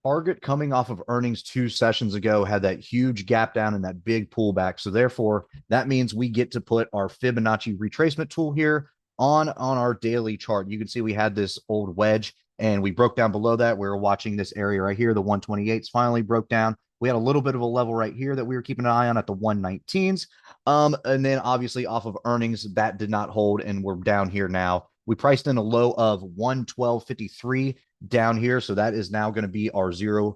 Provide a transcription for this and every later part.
Target coming off of earnings 2 sessions ago had that huge gap down and that big pullback. So therefore, that means we get to put our Fibonacci retracement tool here on our daily chart. You can see we had this old wedge and we broke down below that. We were watching this area right here. The 128s finally broke down. We had a little bit of a level right here that we were keeping an eye on at the 119s. And then obviously off of earnings, that did not hold, and we're down here now. We priced in a low of 112.53 down here. So that is now going to be our 0%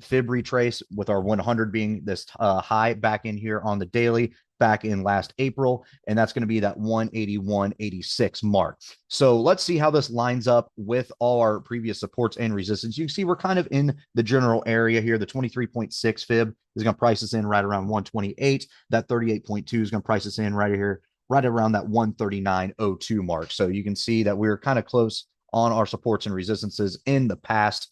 fib retrace, with our 100 being this high back in here on the daily back in last April. And that's going to be that 181.86 mark. So let's see how this lines up with all our previous supports and resistance. You can see we're kind of in the general area here. The 23.6 fib is going to price us in right around 128. That 38.2 is going to price us in right here, right around that 139.02 mark. So you can see that we're kind of close on our supports and resistances in the past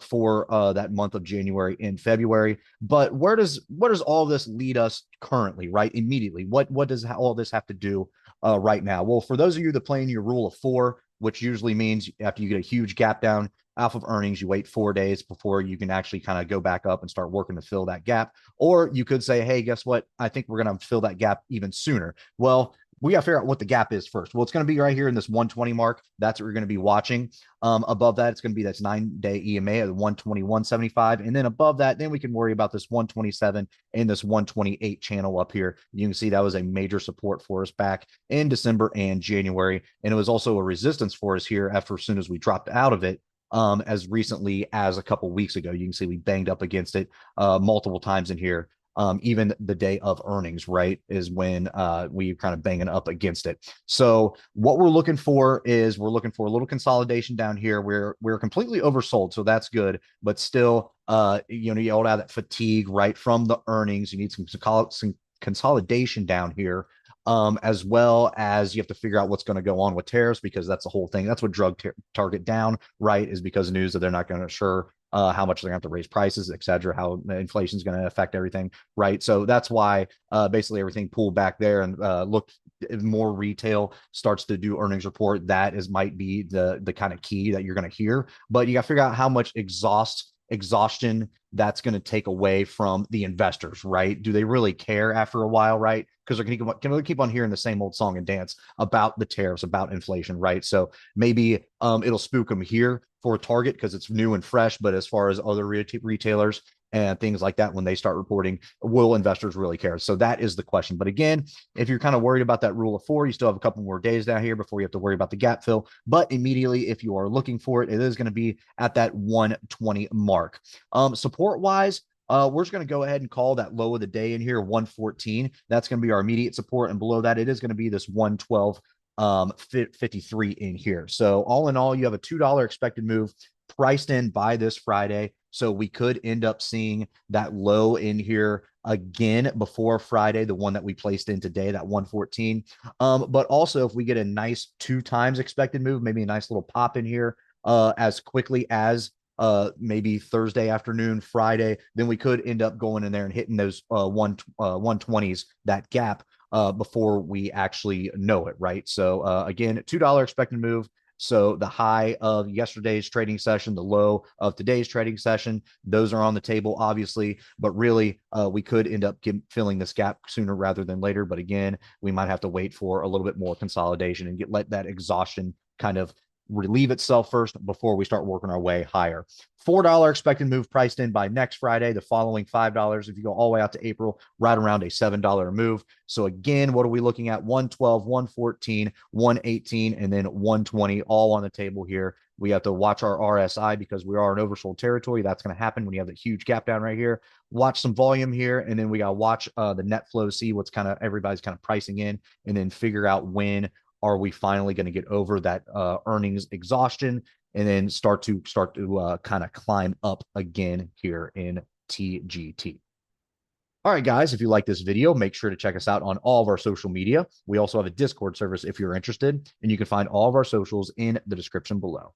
for that month of January and February. But where does all this lead us currently, right? Immediately, what does all this have to do right now? Well, for those of you that play in your rule of 4, which usually means after you get a huge gap down off of earnings, you wait 4 days before you can actually kind of go back up and start working to fill that gap. Or you could say, hey, guess what? I think we're going to fill that gap even sooner. Well, we got to figure out what the gap is first. Well, it's going to be right here in this 120 mark. That's what we're going to be watching. Above that, it's going to be that's 9-day EMA at 121.75. And then above that, then we can worry about this 127 and this 128 channel up here. You can see that was a major support for us back in December and January. And it was also a resistance for us here after as soon as we dropped out of it. As recently as a couple weeks ago, you can see we banged up against it multiple times in here. Even the day of earnings, right, is when we kind of banging up against it. So what we're looking for is we're looking for a little consolidation down here. We're completely oversold, so that's good. But still, you know, you all have that fatigue right from the earnings. You need some consolidation down here. As well as you have to figure out what's going to go on with tariffs, because that's the whole thing. That's what drug Target down, right, is because of news that they're not going to assure how much they're going to have to raise prices, et cetera, how inflation is going to affect everything, right? So that's why basically everything pulled back there and looked more retail starts to do earnings report. That might be the kind of key that you're going to hear, but you got to figure out how much exhaustion that's going to take away from the investors, right? Do they really care after a while, right? Because they're going to keep on hearing the same old song and dance about the tariffs, about inflation, right? So maybe it'll spook them here for Target because it's new and fresh. But as far as other retailers and things like that, when they start reporting, will investors really care? So that is the question. But again, if you're kind of worried about that rule of 4, you still have a couple more days down here before you have to worry about the gap fill. But immediately, if you are looking for it, it is going to be at that 120 mark. Support wise, we're just going to go ahead and call that low of the day in here 114. That's going to be our immediate support, and below that it is going to be this 112 53 in here. So all in all, you have a $2 expected move priced in by this Friday. So we could end up seeing that low in here again before Friday, the one that we placed in today, that 114. But also if we get a nice 2 times expected move, maybe a nice little pop in here as quickly as maybe Thursday afternoon, Friday, then we could end up going in there and hitting those 120s, that gap before we actually know it, right? So again, $2 expected move. So the high of yesterday's trading session, the low of today's trading session, those are on the table, obviously. But really, we could end up filling this gap sooner rather than later. But again, we might have to wait for a little bit more consolidation and let that exhaustion kind of relieve itself first before we start working our way higher. $4 expected move priced in by next Friday, the following $5. If you go all the way out to April, right around a $7 move. So again, what are we looking at? 112, 114, 118, and then 120 all on the table here. We have to watch our RSI because we are in oversold territory. That's going to happen when you have that huge gap down right here. Watch some volume here, and then we got to watch the net flow, see what's kind of everybody's kind of pricing in, and then figure out when are we finally going to get over that earnings exhaustion and then start to kind of climb up again here in TGT. All right, guys, if you like this video, make sure to check us out on all of our social media. We also have a Discord service if you're interested, and you can find all of our socials in the description below.